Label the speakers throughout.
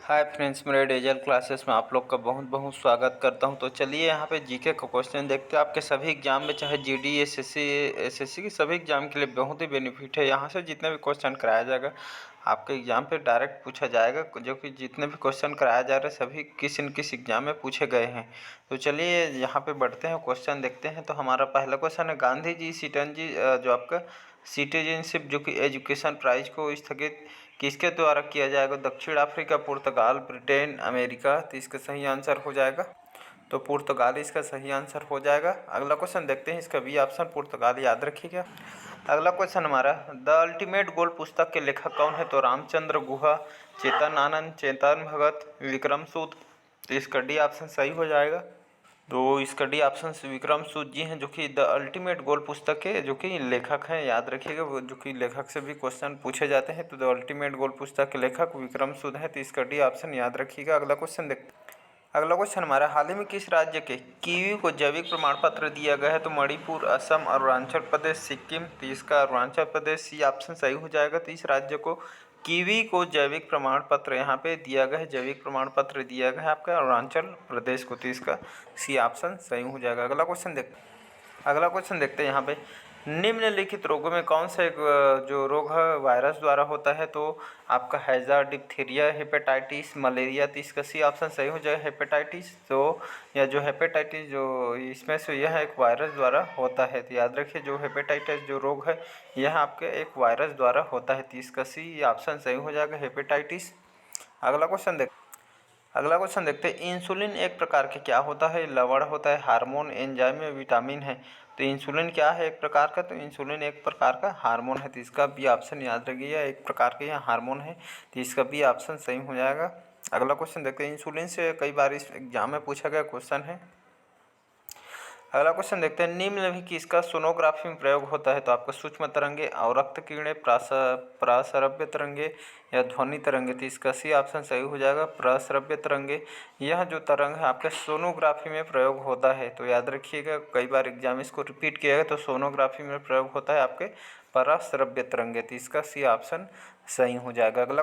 Speaker 1: Hi friends, मेरे digital classes में आप लोग का बहुत बहुत स्वागत करता हूं। तो चलिए यहाँ पे जीके का क्वेश्चन देखते हैं। आपके सभी एग्जाम में, चाहे जीडी, एसएससी की सभी एग्जाम के लिए बहुत ही बेनिफिट है। यहाँ से जितने भी क्वेश्चन कराया जाएगा आपके एग्जाम पे डायरेक्ट पूछा जाएगा, जो कि जितने भी क्वेश्चन कराया जा रहे हैं सभी किसी न किसी एग्जाम में पूछे गए हैं। तो चलिए यहाँ पे बढ़ते हैं, क्वेश्चन देखते हैं। तो हमारा पहला क्वेश्चन है, गांधी जी जो आपका सिटीजनशिप जो कि एजुकेशन प्राइज को स्थगित किसके द्वारा किया जाएगा? दक्षिण अफ्रीका, पुर्तगाल, ब्रिटेन, अमेरिका। तो इसका सही आंसर हो जाएगा तो पुर्तगाल इसका सही आंसर हो जाएगा। अगला क्वेश्चन देखते हैं, इसका बी ऑप्शन पुर्तगाल, याद रखिएगा। अगला क्वेश्चन हमारा, द अल्टीमेट गोल पुस्तक के लेखक कौन है? तो रामचंद्र गुहा, चेतन आनंद, चेतन भगत, विक्रम सूद। तो इसका डी ऑप्शन सही हो जाएगा। तो इसका डी ऑप्शन विक्रम सूद जी हैं, जो कि द अल्टीमेट गोल पुस्तक के जो कि लेखक हैं, याद रखिएगा। वो जो कि लेखक से भी क्वेश्चन पूछे जाते हैं। तो द अल्टीमेट गोल पुस्तक के लेखक विक्रम सूद हैं। तो इसका डी ऑप्शन याद रखिएगा। अगला क्वेश्चन देखते हैं। अगला क्वेश्चन हमारा, हाल ही में किस राज्य के कीवी को जैविक प्रमाण पत्र दिया गया है? तो मणिपुर, असम, अरुणाचल प्रदेश, सिक्किम। तो इसका अरुणाचल प्रदेश सी ऑप्शन सही हो जाएगा। तो इस राज्य को कीवी को जैविक प्रमाण पत्र यहाँ पे दिया गया है, जैविक प्रमाण पत्र दिया गया है आपका अरुणाचल प्रदेश को। तो इसका सी ऑप्शन सही हो जाएगा। अगला क्वेश्चन देखते हैं यहाँ पे, निम्नलिखित रोगों में कौन सा एक जो रोग है वायरस द्वारा होता है? तो आपका हैजा, डिप्थीरिया, हेपेटाइटिस, मलेरिया। तो इसका सी ऑप्शन सही हो जाएगा, हेपेटाइटिस। तो यह जो हेपेटाइटिस जो इसमें से यह एक वायरस द्वारा होता है। तो याद रखिए, जो हेपेटाइटिस जो रोग है यह आपके एक वायरस द्वारा होता है। तो इसका सी ऑप्शन सही हो जाएगा, हेपेटाइटिस। अगला क्वेश्चन देख अगला क्वेश्चन देखते हैं, इंसुलिन एक प्रकार के क्या होता है? लवण होता है, हार्मोन, एंजाइम या विटामिन है? तो इंसुलिन क्या है एक प्रकार का? तो इंसुलिन एक प्रकार का हार्मोन है। तो इसका बी ऑप्शन याद रखिएगा, एक प्रकार का यह हार्मोन है। तो इसका बी ऑप्शन सही हो जाएगा। अगला क्वेश्चन देखते हैं, इंसुलिन से कई बार इस एग्जाम में पूछा गया क्वेश्चन है। अगला क्वेश्चन देखते हैं, निम्न में किसका सोनोग्राफी में प्रयोग होता है? तो आपका सूक्ष्म तरंगे, अवरक्त किरणें, प्रसरव्य तरंगे या ध्वनि तरंगे। तो इसका सी ऑप्शन सही हो जाएगा, प्रसरव्य तरंगे। यह जो तरंग है आपके सोनोग्राफी में प्रयोग होता है। तो याद रखिएगा, कई बार एग्जाम इसको रिपीट किया गया। तो सोनोग्राफी में प्रयोग होता है आपके प्रसरव्य तरंगे। तो इसका सी ऑप्शन सही हो जाएगा। अगला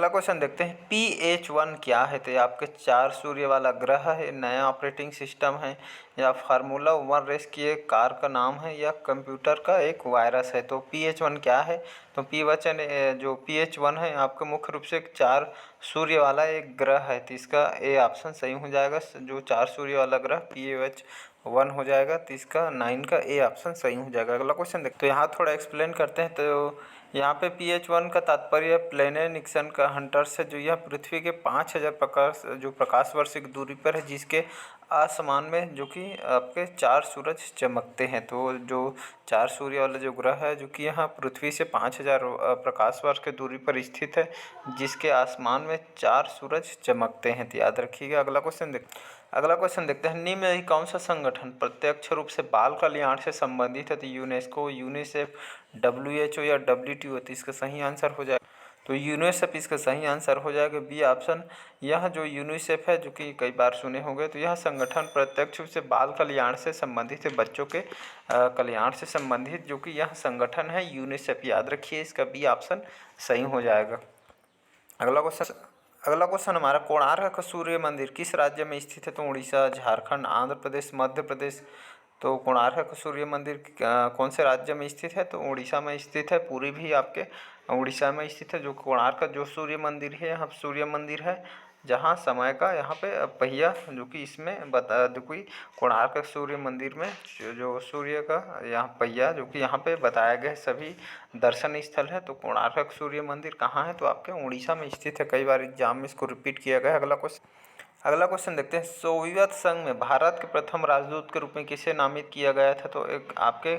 Speaker 1: क्वेश्चन देखते हैं, PH1 क्या है? तो ये आपके 4 सूर्य वाला ग्रह है, नया ऑपरेटिंग सिस्टम है, या फार्मूला 1 रेस की एक कार का नाम है, या कंप्यूटर का एक वायरस है? तो PH1 क्या है? तो जो PH1 है आपका मुख्य रूप से एक 4 सूर्य वाला एक ग्रह है। तो इसका ए ऑप्शन सही हो जाएगा, जो 4 सूर्य वाला ग्रह PH1 हो जाएगा। तो इसका 9 का ए ऑप्शन सही हो जाएगा। अगला क्वेश्चन देखते, तो यहाँ थोड़ा एक्सप्लेन करते हैं। तो यहाँ पे PH1 का तात्पर्य प्लेने निक्सन का हंटर से, जो यह पृथ्वी के 5000 प्रकाश वर्ष की दूरी पर है, जिसके आसमान में जो कि आपके 4 सूरज चमकते हैं। तो जो 4 सूर्य वाला जो ग्रह है, जो कि यहाँ पृथ्वी से 5000 प्रकाश वर्ष की दूरी पर स्थित है, जिसके आसमान में 4 सूरज चमकते हैं। तो याद रखिएगा। अगला क्वेश्चन देखते हैं, निम्न में ही कौन सा संगठन प्रत्यक्ष रूप से बाल कल्याण से संबंधित है? तो यूनेस्को, यूनिसेफ, WHO या WTO। तो इसका सही आंसर हो जाएगा, तो यूनिसेफ इसका सही आंसर हो जाएगा, बी ऑप्शन। यह जो यूनिसेफ है, जो कि कई बार सुने होंगे, तो यह संगठन प्रत्यक्ष रूप से बाल कल्याण से संबंधित है, बच्चों के कल्याण से संबंधित जो कि यह संगठन है यूनिसेफ। याद रखिए, इसका बी ऑप्शन सही हो जाएगा। अगला क्वेश्चन हमारा, कोणार्क का सूर्य मंदिर किस राज्य में स्थित है? तो उड़ीसा, झारखंड, आंध्र प्रदेश, मध्य प्रदेश। तो कोणार्क का सूर्य मंदिर कौन से राज्य में स्थित है? तो उड़ीसा में स्थित है। पूरी भी आपके उड़ीसा में स्थित है। जो कोणार्क का जो सूर्य मंदिर है, यहाँ सूर्य मंदिर है, जहाँ समय का यहाँ पे पहिया जो कि इसमें बता जो कि कोणार्क सूर्य मंदिर में जो सूर्य का यहाँ पहिया जो कि यहाँ पे बताया गया है, सभी दर्शन स्थल है। तो कोणार्क सूर्य मंदिर कहाँ है? तो आपके उड़ीसा में स्थित है। कई बार एग्जाम में इसको रिपीट किया गया है। अगला क्वेश्चन देखते हैं, सोवियत संघ में भारत के प्रथम राजदूत के रूप में किसे नामित किया गया था? तो एक आपके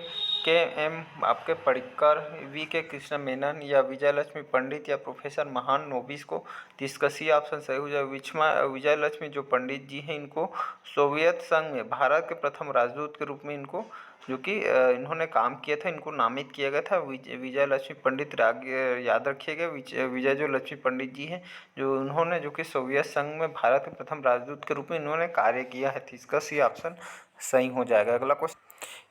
Speaker 1: आपके पडिक्कर, VK कृष्ण मेनन, या विजय लक्ष्मी पंडित, या प्रोफेसर महान नोबिस को। तो इसका सी ऑप्शन सही हो जाए, विजय लक्ष्मी जो पंडित जी हैं, इनको सोवियत संघ में भारत के प्रथम राजदूत के रूप में इनको जो कि इन्होंने काम किया था, इनको नामित किया गया था विजय लक्ष्मी पंडित। याद रखिएगा, विजय जो लक्ष्मी पंडित जी हैं, जो उन्होंने जो कि सोवियत संघ में भारत के प्रथम राजदूत के रूप में इन्होंने कार्य किया है। तो इसका सी ऑप्शन सही हो जाएगा। अगला क्वेश्चन,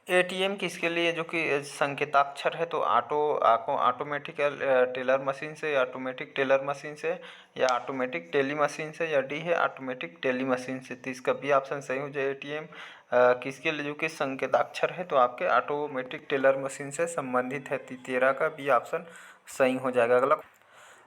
Speaker 1: एटीएम किसके लिए, जो कि संकेताक्षर है, तो ऑटोमेटिक टेलर मशीन से, ऑटोमेटिक टेलर मशीन से, या ऑटोमेटिक टेली मशीन से, या डी है ऑटोमेटिक टेली मशीन से। तो इसका बी ऑप्शन सही हो जाए। एटीएम किसके लिए, जो कि संकेताक्षर है, तो आपके ऑटोमेटिक टेलर मशीन से संबंधित है। 13 का बी ऑप्शन सही हो जाएगा। अगला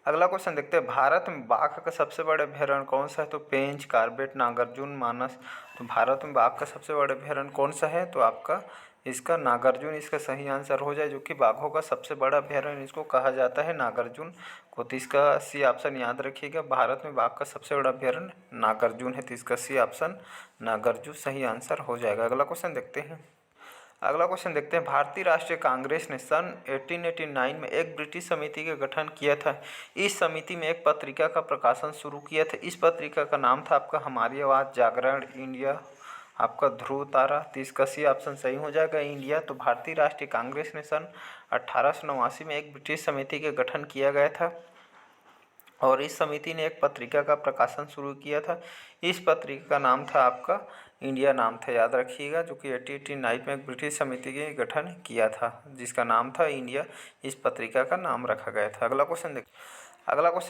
Speaker 1: अगला क्वेश्चन देखते हैं, भारत में बाघ का सबसे बड़ा अभयारण्य कौन सा है, तो पेंच, कॉर्बेट, नागार्जुन, मानस। तो भारत में बाघ का सबसे बड़ा अभयारण्य कौन सा है, तो आपका इसका नागार्जुन इसका सही आंसर हो जाए, जो कि बाघों का सबसे बड़ा अभयारण्य इसको कहा जाता है, नागार्जुन को। तो इसका सी ऑप्शन याद रखिएगा, भारत में बाघ का सबसे बड़ा अभयारण्य नागार्जुन है। तो इसका सी ऑप्शन नागार्जुन सही आंसर हो जाएगा। अगला क्वेश्चन देखते हैं। अगला क्वेश्चन देखते हैं, भारतीय राष्ट्रीय कांग्रेस ने सन 1889 में एक ब्रिटिश समिति का गठन किया था। इस समिति में एक पत्रिका का प्रकाशन शुरू किया था। इस पत्रिका का नाम था आपका हमारी आवाज़, जागरण, इंडिया, आपका ध्रुव तारा। तो इसका सी ऑप्शन सही हो जाएगा, इंडिया। तो भारतीय राष्ट्रीय कांग्रेस ने सन 1889 में एक ब्रिटिश समिति का गठन किया गया था और इस समिति ने एक पत्रिका का प्रकाशन शुरू किया था। इस पत्रिका का नाम था आपका इंडिया नाम था, याद रखिएगा, जो कि 1889 में एक ब्रिटिश समिति के गठन किया था जिसका नाम था इंडिया। इस पत्रिका का नाम रखा गया था। अगला क्वेश्चन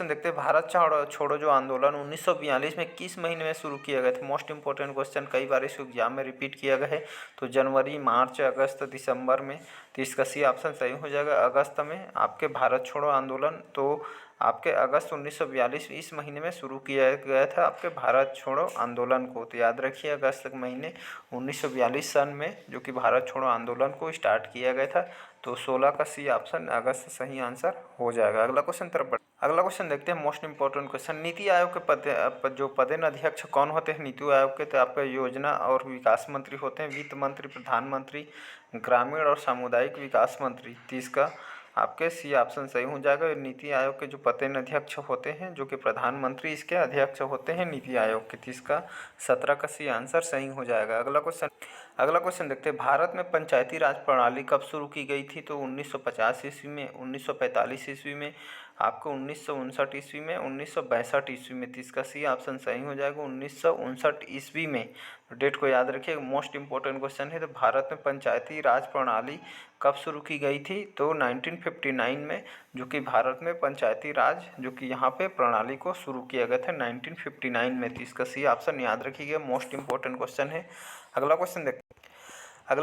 Speaker 1: देखते हैं, भारत छोड़ो जो आंदोलन 1942 में किस महीने में शुरू किया गया था। मोस्ट इंपॉर्टेंट क्वेश्चन, कई बार इस एग्जाम में रिपीट किया गया है। तो जनवरी, मार्च, अगस्त, दिसंबर में। तो इसका सी ऑप्शन सही हो जाएगा, अगस्त में आपके भारत छोड़ो आंदोलन तो आपके अगस्त 1942 इस महीने में शुरू किया गया था आपके भारत छोड़ो आंदोलन को। तो याद रखिए, अगस्त महीने 1942 सन में जो कि भारत छोड़ो आंदोलन को स्टार्ट किया गया था। तो 16 का सी ऑप्शन अगस्त सही आंसर हो जाएगा। अगला क्वेश्चन देखते हैं, most important question, NITI Aayog के जो पदेन अध्यक्ष कौन होते हैं नीति आयोग के, तो आपका योजना और विकास मंत्री होते हैं, वित्त मंत्री, प्रधानमंत्री, ग्रामीण और सामुदायिक विकास मंत्री। तो इसका आपके सी ऑप्शन सही हो जाएगा। नीति आयोग के जो पदेन अध्यक्ष होते हैं, जो कि प्रधानमंत्री इसके अध्यक्ष होते हैं नीति आयोग के। तो इसका 17 का सी आंसर सही हो जाएगा। अगला क्वेश्चन देखते हैं, भारत में पंचायती राज प्रणाली कब शुरू की गई थी, तो 1950 ईस्वी में, 1945 ईस्वी में, आपको 1959 ईस्वी में, 1962 ईस्वी में। तो इसका सी ऑप्शन सही हो जाएगा, 1959 ईस्वी में। तो डेट को याद रखिए, मोस्ट इंपॉर्टेंट क्वेश्चन है। तो भारत में पंचायती राज प्रणाली कब शुरू की गई थी, तो 1959 में, जो कि भारत में पंचायती राज जो कि यहाँ पे प्रणाली को शुरू किया गया था 1959 में। तो इसका सी ऑप्शन याद रखिएगा, मोस्ट इंपॉर्टेंट क्वेश्चन है। अगला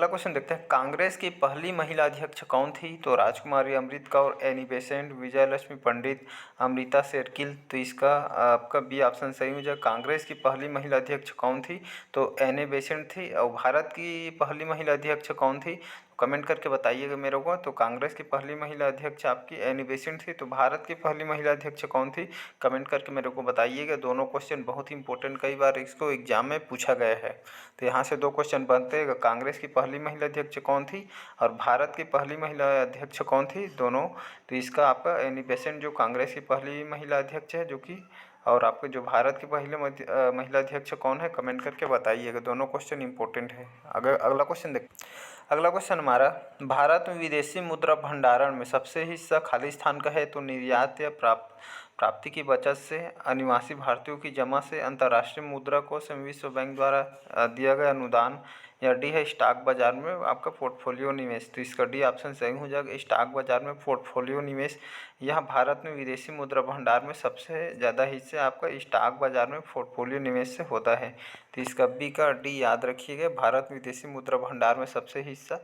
Speaker 1: क्वेश्चन देखते हैं, कांग्रेस की पहली महिला अध्यक्ष कौन थी, तो राजकुमारी, अमृत कौर, एनी बेसेंट, विजय लक्ष्मी पंडित, अमृता शेरगिल। तो इसका आपका बी ऑप्शन सही हो जाएगा, कांग्रेस की पहली महिला अध्यक्ष कौन थी, तो एनी बेसेंट थी। और भारत की पहली महिला अध्यक्ष कौन थी, कमेंट करके बताइएगा मेरे को। तो कांग्रेस की पहली महिला अध्यक्ष आपकी एनी बेसेंट थी। तो भारत की पहली महिला अध्यक्ष कौन थी, कमेंट करके मेरे को बताइएगा। दोनों क्वेश्चन बहुत ही इंपॉर्टेंट, कई बार इसको एग्जाम में पूछा गया है। तो यहाँ से दो क्वेश्चन बनते हैं, कांग्रेस की पहली महिला अध्यक्ष कौन थी और भारत की पहली महिला अध्यक्ष कौन थी, दोनों। तो इसका आपका एनी बेसेंट जो कांग्रेस की पहली महिला अध्यक्ष है, जो कि, और आपके जो भारत की पहले महिला अध्यक्ष कौन है, कमेंट करके बताइएगा। दोनों क्वेश्चन इंपॉर्टेंट है। अगला क्वेश्चन हमारा, भारत में विदेशी मुद्रा भंडारण में सबसे हिस्सा खाली स्थान का है, तो निर्यात या प्राप्ति की बचत से, अनिवासी भारतीयों की जमा से, अंतर्राष्ट्रीय मुद्रा कोष एवं विश्व बैंक द्वारा दिया गया अनुदान, या डी है स्टॉक बाजार में आपका पोर्टफोलियो निवेश। तो इसका डी ऑप्शन सही हो जाएगा, स्टॉक बाजार में पोर्टफोलियो निवेश। यह भारत में विदेशी मुद्रा भंडार में सबसे ज़्यादा हिस्सा आपका स्टॉक बाजार में पोर्टफोलियो निवेश से होता है। तो इसका बी का डी याद रखिएगा, भारत में विदेशी मुद्रा भंडार में सबसे हिस्सा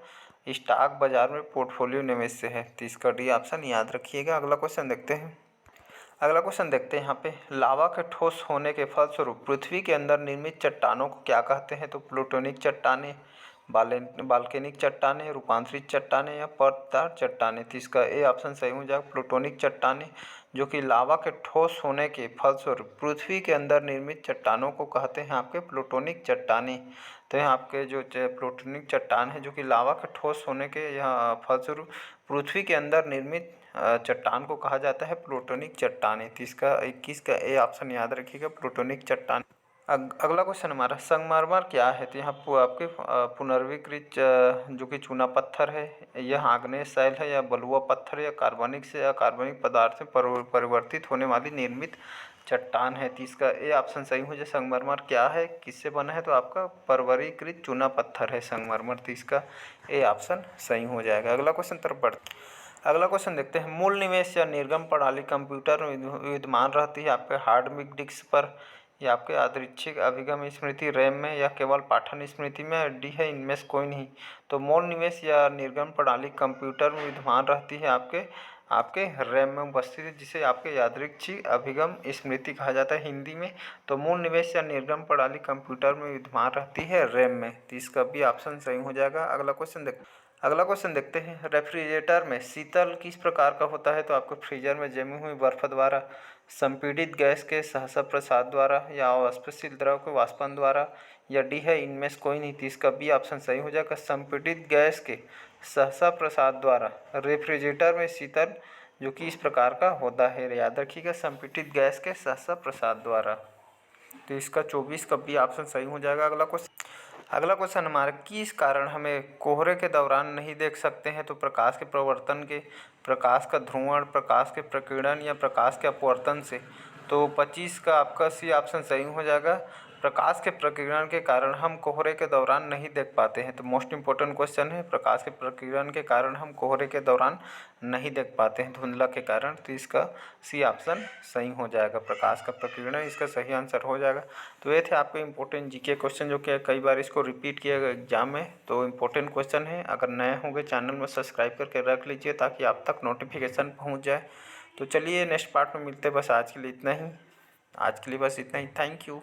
Speaker 1: स्टॉक बाजार में पोर्टफोलियो निवेश से है। तो इसका डी ऑप्शन याद रखिएगा। अगला क्वेश्चन देखते हैं यहाँ पे, लावा के ठोस होने के फलस्वरूप पृथ्वी के अंदर निर्मित चट्टानों को क्या कहते हैं, तो प्लूटोनिक चट्टानें, बाल्केनिक चट्टानें, रूपांतरित चट्टानें, या परतदार चट्टानें। तो इसका ए ऑप्शन सही हो जाएगा, प्लूटोनिक चट्टानें, जो कि लावा के ठोस होने के फलस्वरूप पृथ्वी के अंदर निर्मित चट्टानों को कहते हैं आपके प्लूटोनिक चट्टानें। तो यहाँ आपके जो प्लूटोनिक चट्टान है, जो कि लावा के ठोस होने के यहाँ फलस्वरूप पृथ्वी के अंदर निर्मित चट्टान को कहा जाता है प्लूटोनिक चट्टानें। तो इसका 21 का ए ऑप्शन याद रखिएगा, प्लूटोनिक चट्टान। अगला क्वेश्चन हमारा संगमरमर क्या है? तो यहाँ आपके पुनर्विकृत जो कि चूना पत्थर है, यह आग्नेय शैल है या बलुआ पत्थर या कार्बनिक से अकार्बनिक पदार्थ से परिवर्तित होने वाली निर्मित चट्टान है। तो इसका ए ऑप्शन सही हो जाए। संगमरमर क्या है, किससे बना है? तो आपका परवरीकृत चूना पत्थर है संगमरमर। तो इसका ए ऑप्शन सही हो जाएगा। अगला क्वेश्चन तरफ बढ़ते अगला क्वेश्चन देखते हैं। मूल निवेश या निर्गम प्रणाली कंप्यूटर में विद्यमान रहती है आपके हार्ड डिस्क पर या आपके यादृच्छिक अभिगम स्मृति रैम में या केवल पाठन स्मृति में? डी है इनमें से कोई नहीं। तो मूल निवेश या निर्गम प्रणाली कंप्यूटर में विद्यमान रहती है आपके आपके रैम में उपस्थित है, जिसे आपके यादृच्छिक अभिगम स्मृति कहा जाता है हिंदी में। तो मूल निवेश या निर्गम प्रणाली कंप्यूटर में विद्यमान रहती है रैम में। तो इसका भी ऑप्शन सही हो जाएगा। अगला क्वेश्चन देखते हैं। रेफ्रिजरेटर में शीतल किस प्रकार का होता है? तो आपको फ्रीजर में जमी हुई बर्फ द्वारा, संपीड़ित गैस के सहसा प्रसाद द्वारा या अवाष्पशील द्रव के वाष्पन द्वारा, या डी है इनमें से कोई नहीं। तो इसका बी ऑप्शन सही हो जाएगा। संपीड़ित गैस के सहसा प्रसाद द्वारा रेफ्रिजरेटर में शीतल जो कि इस प्रकार का होता है, याद रखिएगा, संपीड़ित गैस के सहसा प्रसाद द्वारा। तो इसका 24 का बी ऑप्शन सही हो जाएगा। अगला क्वेश्चन हमारा, किस कारण हमें कोहरे के दौरान नहीं देख सकते हैं? तो प्रकाश के प्रवर्तन के, प्रकाश का ध्रुवण, प्रकाश के प्रकीर्णन या प्रकाश के अपवर्तन से? तो 25 का आपका सी ऑप्शन सही हो जाएगा। प्रकाश के प्रकीर्णन के कारण हम कोहरे के दौरान नहीं देख पाते हैं। तो मोस्ट इम्पोर्टेंट क्वेश्चन है, प्रकाश के प्रकीर्णन के कारण हम कोहरे के दौरान नहीं देख पाते हैं, धुंधला के कारण। तो इसका सी ऑप्शन सही हो जाएगा। प्रकाश का प्रकीर्णन इसका सही आंसर हो जाएगा। तो ये थे आपके इंपॉर्टेंट जीके क्वेश्चन, जो कि कई बार इसको रिपीट किया गया एग्जाम में। तो इम्पोर्टेंट क्वेश्चन है। अगर नए होंगे चैनल में सब्सक्राइब करके रख लीजिए ताकि आप तक नोटिफिकेशन पहुँच जाए। तो चलिए नेक्स्ट पार्ट में मिलते हैं। बस आज के लिए इतना ही। Thank you.